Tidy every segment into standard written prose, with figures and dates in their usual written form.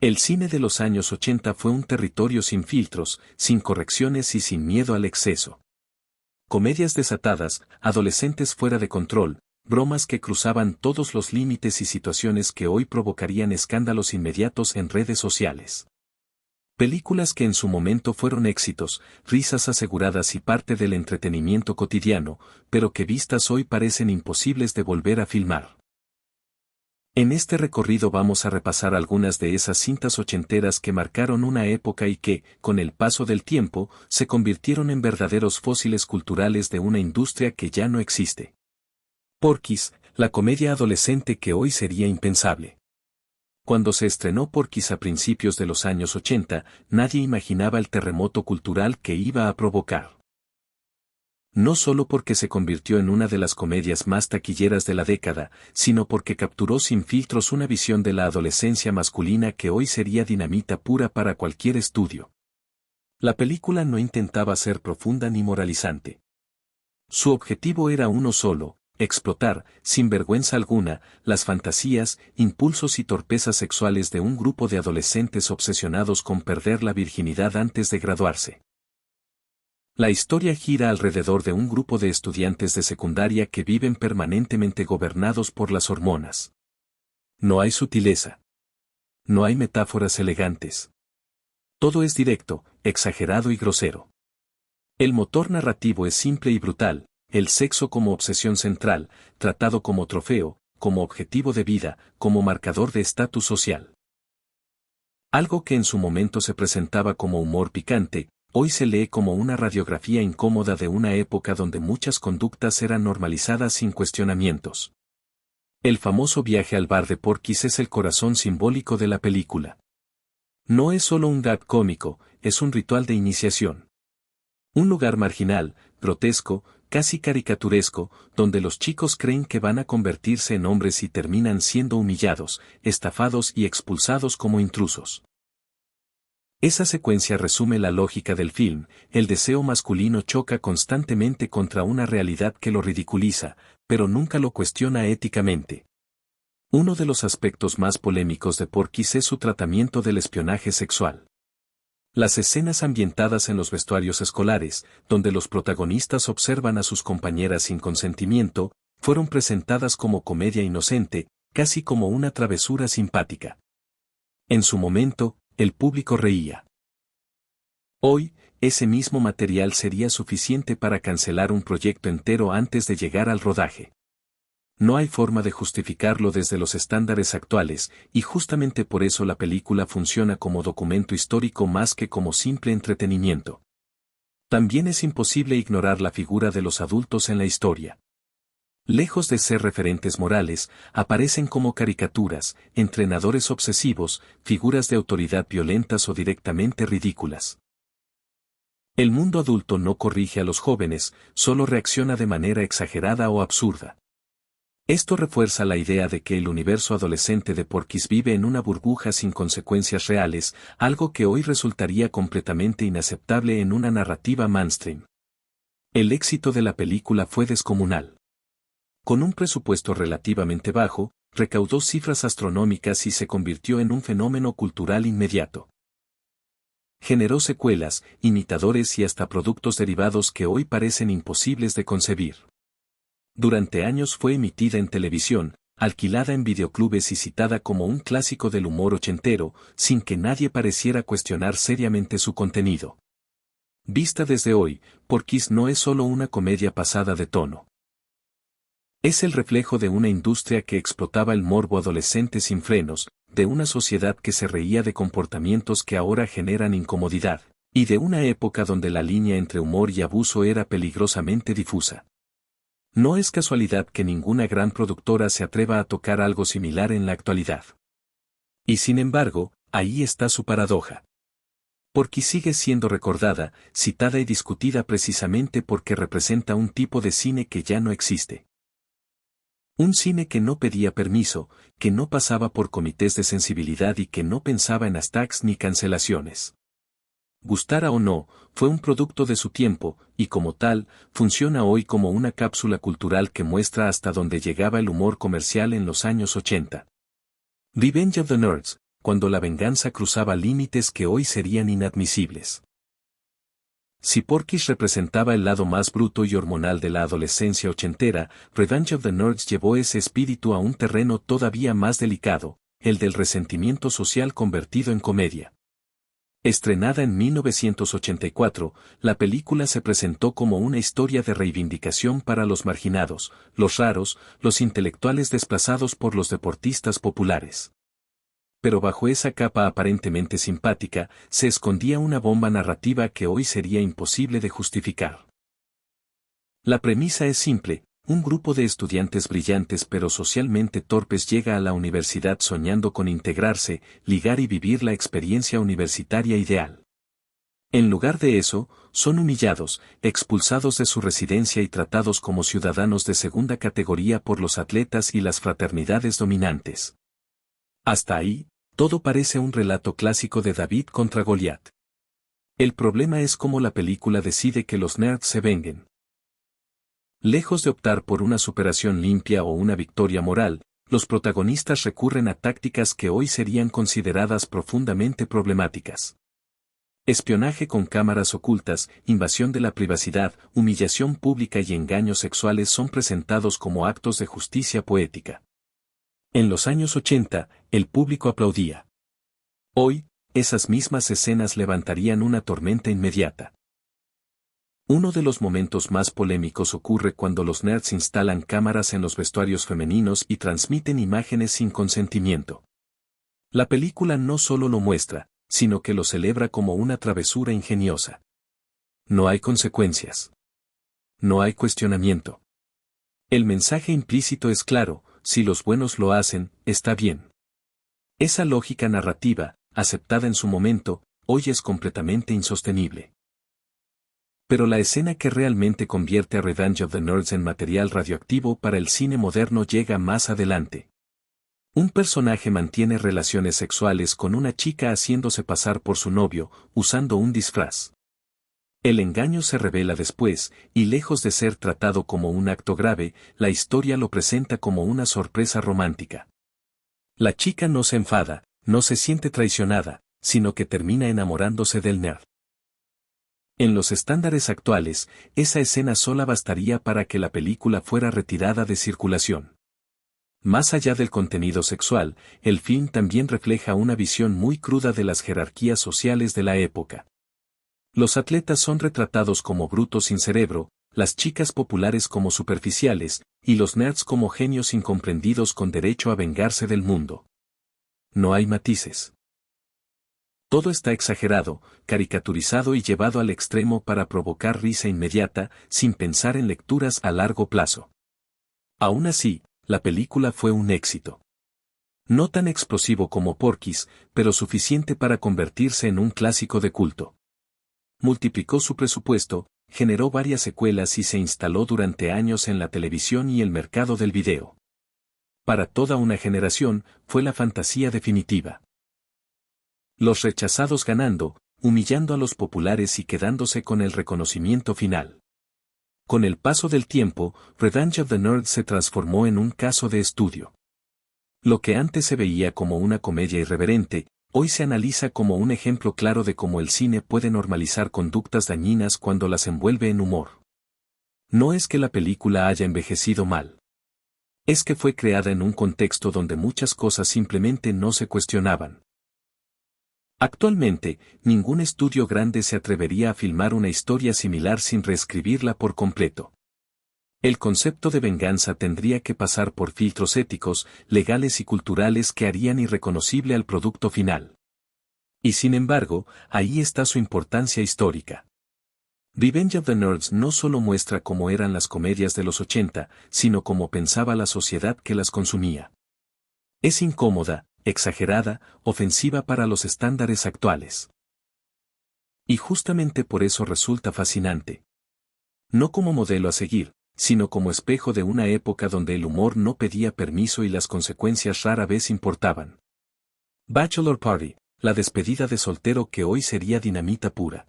El cine de los años 80 fue un territorio sin filtros, sin correcciones y sin miedo al exceso. Comedias desatadas, adolescentes fuera de control, bromas que cruzaban todos los límites y situaciones que hoy provocarían escándalos inmediatos en redes sociales. Películas que en su momento fueron éxitos, risas aseguradas y parte del entretenimiento cotidiano, pero que vistas hoy parecen imposibles de volver a filmar. En este recorrido vamos a repasar algunas de esas cintas ochenteras que marcaron una época y que, con el paso del tiempo, se convirtieron en verdaderos fósiles culturales de una industria que ya no existe. Porky's, la comedia adolescente que hoy sería impensable. Cuando se estrenó Porky's a principios de los años 80, nadie imaginaba el terremoto cultural que iba a provocar. No solo porque se convirtió en una de las comedias más taquilleras de la década, sino porque capturó sin filtros una visión de la adolescencia masculina que hoy sería dinamita pura para cualquier estudio. La película no intentaba ser profunda ni moralizante. Su objetivo era uno solo: explotar, sin vergüenza alguna, las fantasías, impulsos y torpezas sexuales de un grupo de adolescentes obsesionados con perder la virginidad antes de graduarse. La historia gira alrededor de un grupo de estudiantes de secundaria que viven permanentemente gobernados por las hormonas. No hay sutileza. No hay metáforas elegantes. Todo es directo, exagerado y grosero. El motor narrativo es simple y brutal, el sexo como obsesión central, tratado como trofeo, como objetivo de vida, como marcador de estatus social. Algo que en su momento se presentaba como humor picante, hoy se lee como una radiografía incómoda de una época donde muchas conductas eran normalizadas sin cuestionamientos. El famoso viaje al bar de Porky's es el corazón simbólico de la película. No es solo un gag cómico, es un ritual de iniciación. Un lugar marginal, grotesco, casi caricaturesco, donde los chicos creen que van a convertirse en hombres y terminan siendo humillados, estafados y expulsados como intrusos. Esa secuencia resume la lógica del film: el deseo masculino choca constantemente contra una realidad que lo ridiculiza, pero nunca lo cuestiona éticamente. Uno de los aspectos más polémicos de Porky's es su tratamiento del espionaje sexual. Las escenas ambientadas en los vestuarios escolares, donde los protagonistas observan a sus compañeras sin consentimiento, fueron presentadas como comedia inocente, casi como una travesura simpática. En su momento, el público reía. Hoy, ese mismo material sería suficiente para cancelar un proyecto entero antes de llegar al rodaje. No hay forma de justificarlo desde los estándares actuales, y justamente por eso la película funciona como documento histórico más que como simple entretenimiento. También es imposible ignorar la figura de los adultos en la historia. Lejos de ser referentes morales, aparecen como caricaturas, entrenadores obsesivos, figuras de autoridad violentas o directamente ridículas. El mundo adulto no corrige a los jóvenes, solo reacciona de manera exagerada o absurda. Esto refuerza la idea de que el universo adolescente de Porky's vive en una burbuja sin consecuencias reales, algo que hoy resultaría completamente inaceptable en una narrativa mainstream. El éxito de la película fue descomunal. Con un presupuesto relativamente bajo, recaudó cifras astronómicas y se convirtió en un fenómeno cultural inmediato. Generó secuelas, imitadores y hasta productos derivados que hoy parecen imposibles de concebir. Durante años fue emitida en televisión, alquilada en videoclubes y citada como un clásico del humor ochentero, sin que nadie pareciera cuestionar seriamente su contenido. Vista desde hoy, Porky's no es solo una comedia pasada de tono. Es el reflejo de una industria que explotaba el morbo adolescente sin frenos, de una sociedad que se reía de comportamientos que ahora generan incomodidad, y de una época donde la línea entre humor y abuso era peligrosamente difusa. No es casualidad que ninguna gran productora se atreva a tocar algo similar en la actualidad. Y sin embargo, ahí está su paradoja. Porky sigue siendo recordada, citada y discutida precisamente porque representa un tipo de cine que ya no existe. Un cine que no pedía permiso, que no pasaba por comités de sensibilidad y que no pensaba en hashtags ni cancelaciones. Gustara o no, fue un producto de su tiempo, y como tal, funciona hoy como una cápsula cultural que muestra hasta dónde llegaba el humor comercial en los años 80. Revenge of the Nerds, cuando la venganza cruzaba límites que hoy serían inadmisibles. Si Porky's representaba el lado más bruto y hormonal de la adolescencia ochentera, Revenge of the Nerds llevó ese espíritu a un terreno todavía más delicado, el del resentimiento social convertido en comedia. Estrenada en 1984, la película se presentó como una historia de reivindicación para los marginados, los raros, los intelectuales desplazados por los deportistas populares. Pero bajo esa capa aparentemente simpática, se escondía una bomba narrativa que hoy sería imposible de justificar. La premisa es simple: un grupo de estudiantes brillantes pero socialmente torpes llega a la universidad soñando con integrarse, ligar y vivir la experiencia universitaria ideal. En lugar de eso, son humillados, expulsados de su residencia y tratados como ciudadanos de segunda categoría por los atletas y las fraternidades dominantes. Hasta ahí, todo parece un relato clásico de David contra Goliat. El problema es cómo la película decide que los nerds se venguen. Lejos de optar por una superación limpia o una victoria moral, los protagonistas recurren a tácticas que hoy serían consideradas profundamente problemáticas. Espionaje con cámaras ocultas, invasión de la privacidad, humillación pública y engaños sexuales son presentados como actos de justicia poética. En los años 80, el público aplaudía. Hoy, esas mismas escenas levantarían una tormenta inmediata. Uno de los momentos más polémicos ocurre cuando los nerds instalan cámaras en los vestuarios femeninos y transmiten imágenes sin consentimiento. La película no solo lo muestra, sino que lo celebra como una travesura ingeniosa. No hay consecuencias. No hay cuestionamiento. El mensaje implícito es claro: si los buenos lo hacen, está bien. Esa lógica narrativa, aceptada en su momento, hoy es completamente insostenible. Pero la escena que realmente convierte a Revenge of the Nerds en material radioactivo para el cine moderno llega más adelante. Un personaje mantiene relaciones sexuales con una chica haciéndose pasar por su novio, usando un disfraz. El engaño se revela después, y lejos de ser tratado como un acto grave, la historia lo presenta como una sorpresa romántica. La chica no se enfada, no se siente traicionada, sino que termina enamorándose del nerd. En los estándares actuales, esa escena sola bastaría para que la película fuera retirada de circulación. Más allá del contenido sexual, el film también refleja una visión muy cruda de las jerarquías sociales de la época. Los atletas son retratados como brutos sin cerebro, las chicas populares como superficiales, y los nerds como genios incomprendidos con derecho a vengarse del mundo. No hay matices. Todo está exagerado, caricaturizado y llevado al extremo para provocar risa inmediata, sin pensar en lecturas a largo plazo. Aún así, la película fue un éxito. No tan explosivo como Porky's, pero suficiente para convertirse en un clásico de culto. Multiplicó su presupuesto, generó varias secuelas y se instaló durante años en la televisión y el mercado del video. Para toda una generación, fue la fantasía definitiva. Los rechazados ganando, humillando a los populares y quedándose con el reconocimiento final. Con el paso del tiempo, Revenge of the Nerds se transformó en un caso de estudio. Lo que antes se veía como una comedia irreverente, hoy se analiza como un ejemplo claro de cómo el cine puede normalizar conductas dañinas cuando las envuelve en humor. No es que la película haya envejecido mal. Es que fue creada en un contexto donde muchas cosas simplemente no se cuestionaban. Actualmente, ningún estudio grande se atrevería a filmar una historia similar sin reescribirla por completo. El concepto de venganza tendría que pasar por filtros éticos, legales y culturales que harían irreconocible al producto final. Y sin embargo, ahí está su importancia histórica. Revenge of the Nerds no solo muestra cómo eran las comedias de los 80, sino cómo pensaba la sociedad que las consumía. Es incómoda, exagerada, ofensiva para los estándares actuales. Y justamente por eso resulta fascinante. No como modelo a seguir, sino como espejo de una época donde el humor no pedía permiso y las consecuencias rara vez importaban. Bachelor Party, la despedida de soltero que hoy sería dinamita pura.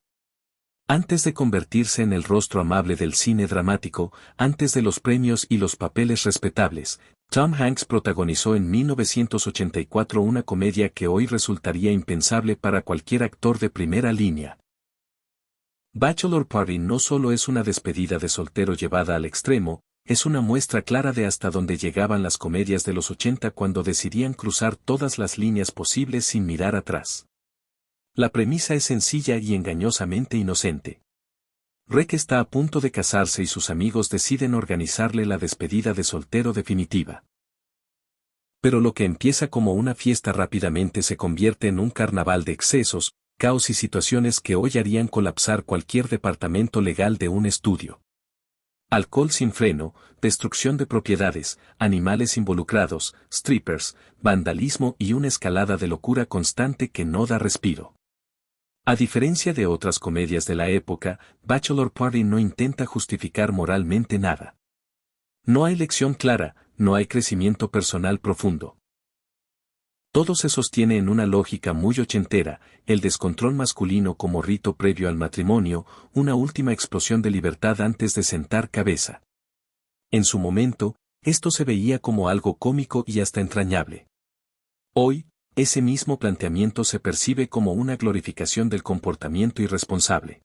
Antes de convertirse en el rostro amable del cine dramático, antes de los premios y los papeles respetables, Tom Hanks protagonizó en 1984 una comedia que hoy resultaría impensable para cualquier actor de primera línea. Bachelor Party no solo es una despedida de soltero llevada al extremo, es una muestra clara de hasta dónde llegaban las comedias de los 80 cuando decidían cruzar todas las líneas posibles sin mirar atrás. La premisa es sencilla y engañosamente inocente. Rick está a punto de casarse y sus amigos deciden organizarle la despedida de soltero definitiva. Pero lo que empieza como una fiesta rápidamente se convierte en un carnaval de excesos, caos y situaciones que hoy harían colapsar cualquier departamento legal de un estudio. Alcohol sin freno, destrucción de propiedades, animales involucrados, strippers, vandalismo y una escalada de locura constante que no da respiro. A diferencia de otras comedias de la época, Bachelor Party no intenta justificar moralmente nada. No hay lección clara, no hay crecimiento personal profundo. Todo se sostiene en una lógica muy ochentera, el descontrol masculino como rito previo al matrimonio, una última explosión de libertad antes de sentar cabeza. En su momento, esto se veía como algo cómico y hasta entrañable. Hoy, ese mismo planteamiento se percibe como una glorificación del comportamiento irresponsable.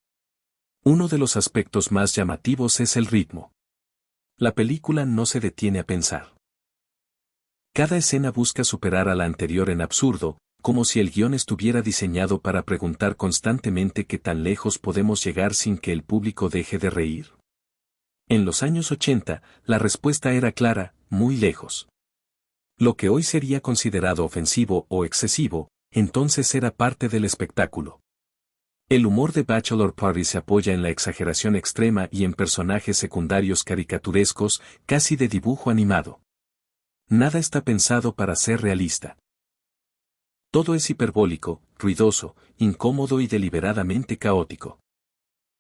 Uno de los aspectos más llamativos es el ritmo. La película no se detiene a pensar. Cada escena busca superar a la anterior en absurdo, como si el guión estuviera diseñado para preguntar constantemente qué tan lejos podemos llegar sin que el público deje de reír. En los años 80, la respuesta era clara, muy lejos. Lo que hoy sería considerado ofensivo o excesivo, entonces era parte del espectáculo. El humor de Bachelor Party se apoya en la exageración extrema y en personajes secundarios caricaturescos, casi de dibujo animado. Nada está pensado para ser realista. Todo es hiperbólico, ruidoso, incómodo y deliberadamente caótico.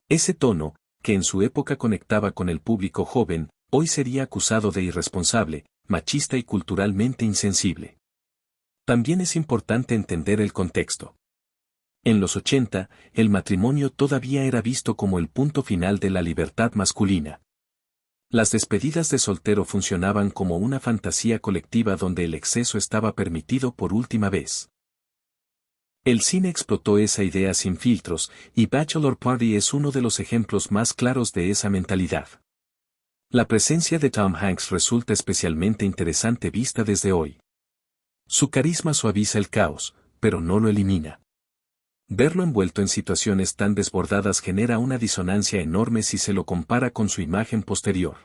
Ese tono, que en su época conectaba con el público joven, hoy sería acusado de irresponsable, machista y culturalmente insensible. También es importante entender el contexto. En los 80, el matrimonio todavía era visto como el punto final de la libertad masculina. Las despedidas de soltero funcionaban como una fantasía colectiva donde el exceso estaba permitido por última vez. El cine explotó esa idea sin filtros, y Bachelor Party es uno de los ejemplos más claros de esa mentalidad. La presencia de Tom Hanks resulta especialmente interesante vista desde hoy. Su carisma suaviza el caos, pero no lo elimina. Verlo envuelto en situaciones tan desbordadas genera una disonancia enorme si se lo compara con su imagen posterior.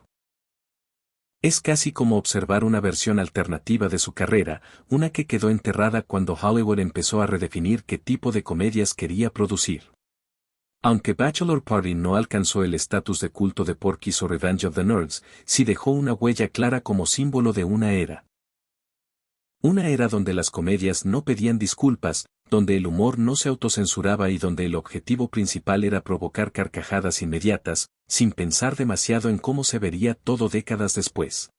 Es casi como observar una versión alternativa de su carrera, una que quedó enterrada cuando Hollywood empezó a redefinir qué tipo de comedias quería producir. Aunque Bachelor Party no alcanzó el estatus de culto de Porky's o Revenge of the Nerds, sí dejó una huella clara como símbolo de una era. Una era donde las comedias no pedían disculpas, donde el humor no se autocensuraba y donde el objetivo principal era provocar carcajadas inmediatas, sin pensar demasiado en cómo se vería todo décadas después.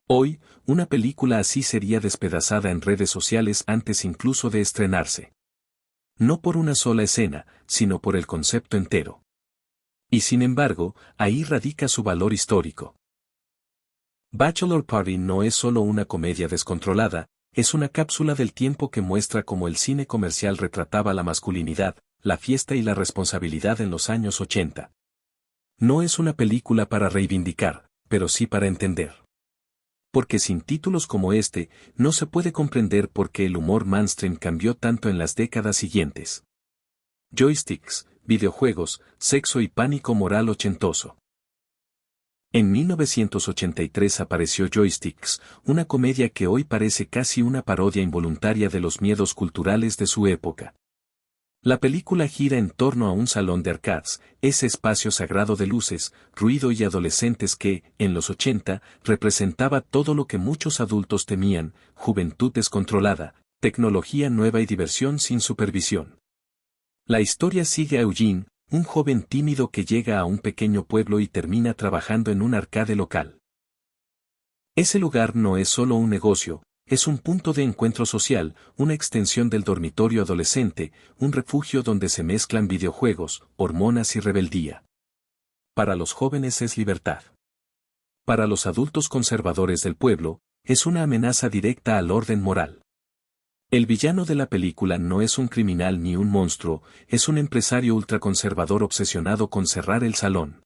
Hoy, una película así sería despedazada en redes sociales antes incluso de estrenarse. No por una sola escena, sino por el concepto entero. Y sin embargo, ahí radica su valor histórico. Bachelor Party no es solo una comedia descontrolada, es una cápsula del tiempo que muestra cómo el cine comercial retrataba la masculinidad, la fiesta y la responsabilidad en los años 80. No es una película para reivindicar, pero sí para entender. Porque sin títulos como este, no se puede comprender por qué el humor mainstream cambió tanto en las décadas siguientes. Joysticks, videojuegos, sexo y pánico moral ochentoso. En 1983 apareció Joysticks, una comedia que hoy parece casi una parodia involuntaria de los miedos culturales de su época. La película gira en torno a un salón de arcades, ese espacio sagrado de luces, ruido y adolescentes que, en los 80, representaba todo lo que muchos adultos temían: juventud descontrolada, tecnología nueva y diversión sin supervisión. La historia sigue a Eugene, un joven tímido que llega a un pequeño pueblo y termina trabajando en un arcade local. Ese lugar no es solo un negocio, es un punto de encuentro social, una extensión del dormitorio adolescente, un refugio donde se mezclan videojuegos, hormonas y rebeldía. Para los jóvenes es libertad. Para los adultos conservadores del pueblo, es una amenaza directa al orden moral. El villano de la película no es un criminal ni un monstruo, es un empresario ultraconservador obsesionado con cerrar el salón.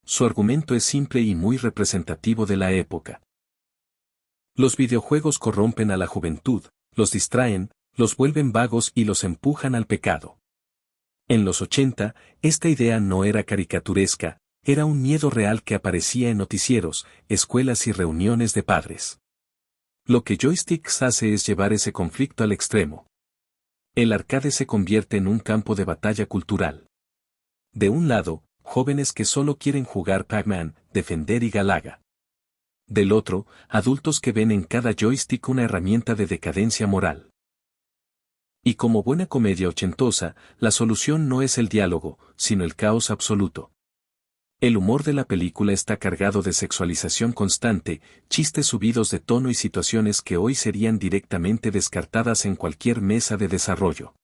Su argumento es simple y muy representativo de la época. Los videojuegos corrompen a la juventud, los distraen, los vuelven vagos y los empujan al pecado. En los 80, esta idea no era caricaturesca, era un miedo real que aparecía en noticieros, escuelas y reuniones de padres. Lo que Joysticks hace es llevar ese conflicto al extremo. El arcade se convierte en un campo de batalla cultural. De un lado, jóvenes que solo quieren jugar Pac-Man, Defender y Galaga. Del otro, adultos que ven en cada joystick una herramienta de decadencia moral. Y como buena comedia ochentosa, la solución no es el diálogo, sino el caos absoluto. El humor de la película está cargado de sexualización constante, chistes subidos de tono y situaciones que hoy serían directamente descartadas en cualquier mesa de desarrollo.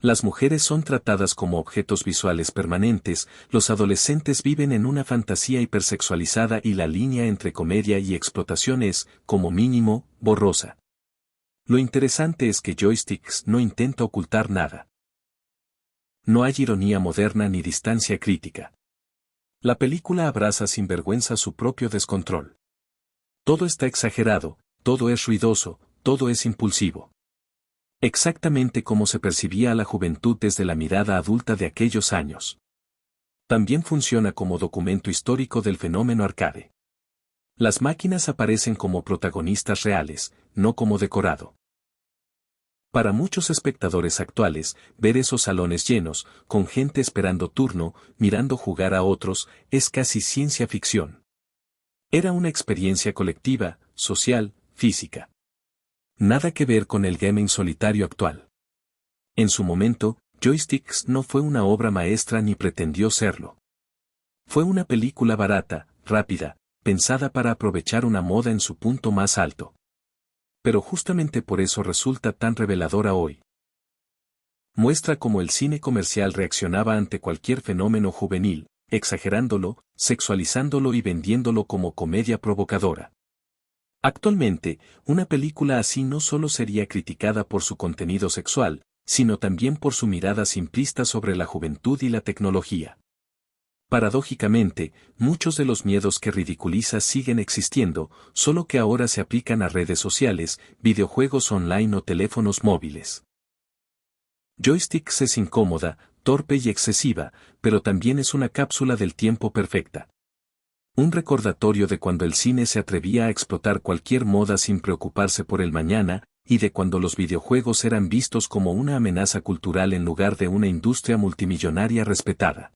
Las mujeres son tratadas como objetos visuales permanentes, los adolescentes viven en una fantasía hipersexualizada y la línea entre comedia y explotación es, como mínimo, borrosa. Lo interesante es que Joysticks no intenta ocultar nada. No hay ironía moderna ni distancia crítica. La película abraza sin vergüenza su propio descontrol. Todo está exagerado, todo es ruidoso, todo es impulsivo. Exactamente como se percibía a la juventud desde la mirada adulta de aquellos años. También funciona como documento histórico del fenómeno arcade. Las máquinas aparecen como protagonistas reales, no como decorado. Para muchos espectadores actuales, ver esos salones llenos, con gente esperando turno, mirando jugar a otros, es casi ciencia ficción. Era una experiencia colectiva, social, física. Nada que ver con el gaming solitario actual. En su momento, Joysticks no fue una obra maestra ni pretendió serlo. Fue una película barata, rápida, pensada para aprovechar una moda en su punto más alto. Pero justamente por eso resulta tan reveladora hoy. Muestra cómo el cine comercial reaccionaba ante cualquier fenómeno juvenil, exagerándolo, sexualizándolo y vendiéndolo como comedia provocadora. Actualmente, una película así no solo sería criticada por su contenido sexual, sino también por su mirada simplista sobre la juventud y la tecnología. Paradójicamente, muchos de los miedos que ridiculiza siguen existiendo, solo que ahora se aplican a redes sociales, videojuegos online o teléfonos móviles. Joysticks es incómoda, torpe y excesiva, pero también es una cápsula del tiempo perfecta. Un recordatorio de cuando el cine se atrevía a explotar cualquier moda sin preocuparse por el mañana, y de cuando los videojuegos eran vistos como una amenaza cultural en lugar de una industria multimillonaria respetada.